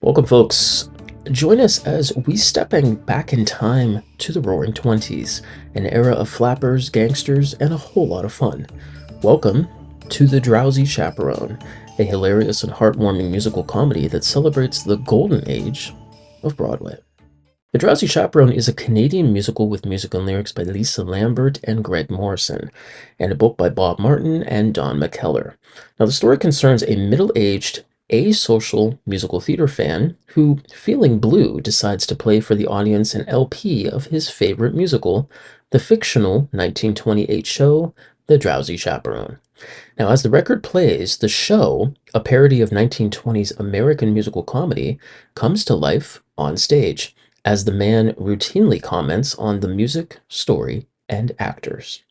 Welcome, folks. Join us as we stepping back in time to the Roaring Twenties, an era of flappers, gangsters, and a whole lot of fun. Welcome to the Drowsy Chaperone, a hilarious and heartwarming musical comedy that celebrates the golden age of Broadway. The Drowsy Chaperone is a Canadian musical with music and lyrics by Lisa Lambert and Greg Morrison, and a book by Bob Martin and Don McKellar. Now, the story concerns a middle-aged, asocial musical theater fan who, feeling blue, decides to play for the audience an LP of his favorite musical, the fictional 1928 show, The Drowsy Chaperone. Now, as the record plays, the show, a parody of 1920s American musical comedy, comes to life on stage as the man routinely comments on the music, story, and actors.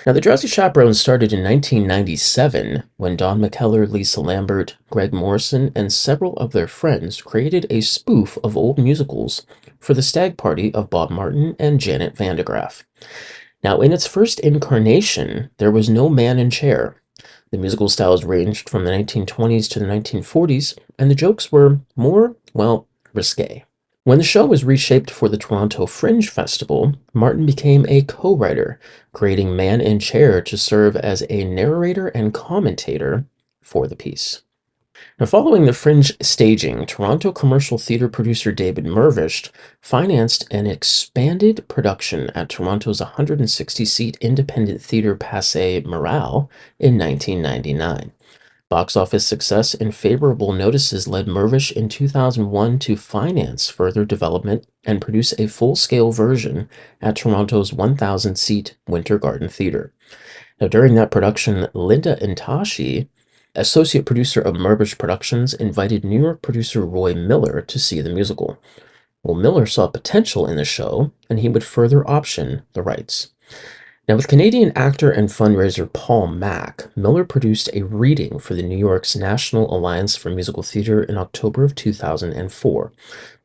Now, The Drowsy Chaperone started in 1997 when Don McKellar, Lisa Lambert, Greg Morrison, and several of their friends created a spoof of old musicals for the stag party of Bob Martin and Janet Vandegraff. Now, in its first incarnation, there was no man in chair. The musical styles ranged from the 1920s to the 1940s, and the jokes were more, well, risque. When the show was reshaped for the Toronto Fringe Festival, Martin became a co-writer, creating Man in Chair to serve as a narrator and commentator for the piece. Now, following the Fringe staging, Toronto commercial theater producer David Mervisht financed an expanded production at Toronto's 160-seat independent theater Passe Morale in 1999. Box office success and favorable notices led Mervish in 2001 to finance further development and produce a full-scale version at Toronto's 1,000-seat Winter Garden Theatre. Now, during that production, Linda Intashi, associate producer of Mervish Productions, invited New York producer Roy Miller to see the musical. Well, Miller saw potential in the show, and he would further option the rights. Now, with Canadian actor and fundraiser Paul Mack, Miller produced a reading for the New York's National Alliance for Musical Theater in October of 2004,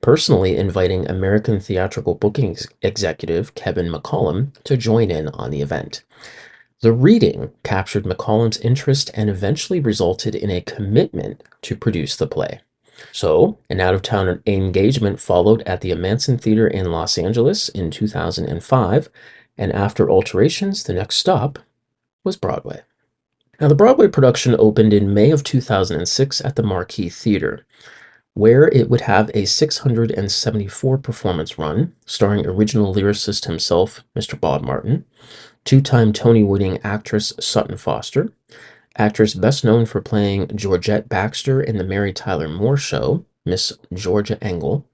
personally inviting American theatrical booking executive Kevin McCollum to join in on the event. The reading captured McCollum's interest and eventually resulted in a commitment to produce the play. So, an out-of-town engagement followed at the Amanson Theater in Los Angeles in 2005, and after alterations, the next stop was Broadway. Now, the Broadway production opened in May of 2006 at the Marquis Theater, where it would have a 674 performance run, starring original lyricist himself, Mr. Bob Martin, two-time Tony-winning actress Sutton Foster, actress best known for playing Georgette Baxter in The Mary Tyler Moore Show, Miss Georgia Engel,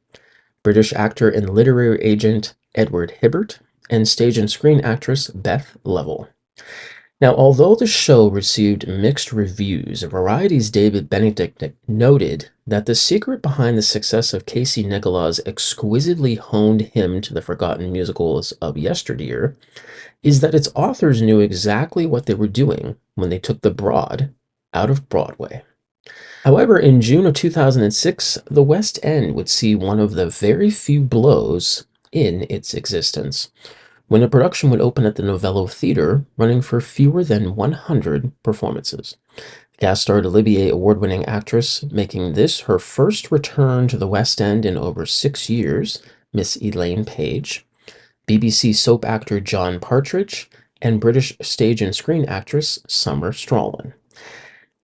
British actor and literary agent Edward Hibbert, and stage and screen actress Beth Level. Now, although the show received mixed reviews, Variety's David Benedict noted that the secret behind the success of Casey Nichola's exquisitely honed hymn to the forgotten musicals of yesteryear is that its authors knew exactly what they were doing when they took the Broad out of Broadway. However, in June of 2006, the West End would see one of the very few blows in its existence, when a production would open at the Novello Theater, running for fewer than 100 performances. The cast starred Olivier Award-winning actress, making this her first return to the West End in over 6 years, Miss Elaine Page, BBC soap actor John Partridge, and British stage and screen actress Summer Strachan.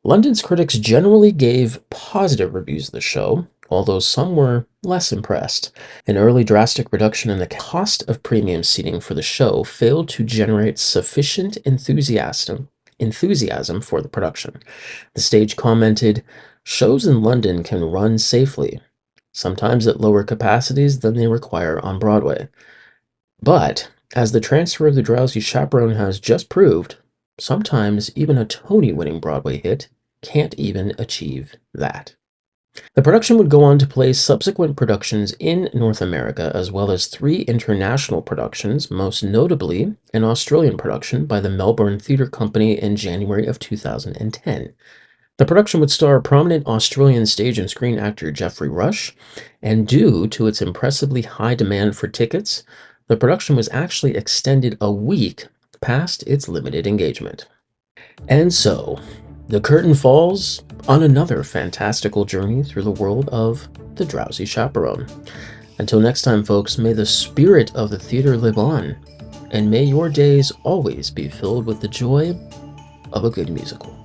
London's critics generally gave positive reviews of the show, although some were less impressed. An early drastic reduction in the cost of premium seating for the show failed to generate sufficient enthusiasm for the production. The stage commented, "Shows in London can run safely, sometimes at lower capacities than they require on Broadway. But, as the transfer of The Drowsy Chaperone has just proved, sometimes even a Tony-winning Broadway hit can't even achieve that." The production would go on to play subsequent productions in North America, as well as 3 international productions, most notably an Australian production by the Melbourne Theatre Company in January of 2010. The production would star prominent Australian stage and screen actor Geoffrey Rush, and due to its impressively high demand for tickets, the production was actually extended a week past its limited engagement. And so, the curtain falls on another fantastical journey through the world of the Drowsy Chaperone. Until next time, folks, may the spirit of the theater live on, and may your days always be filled with the joy of a good musical.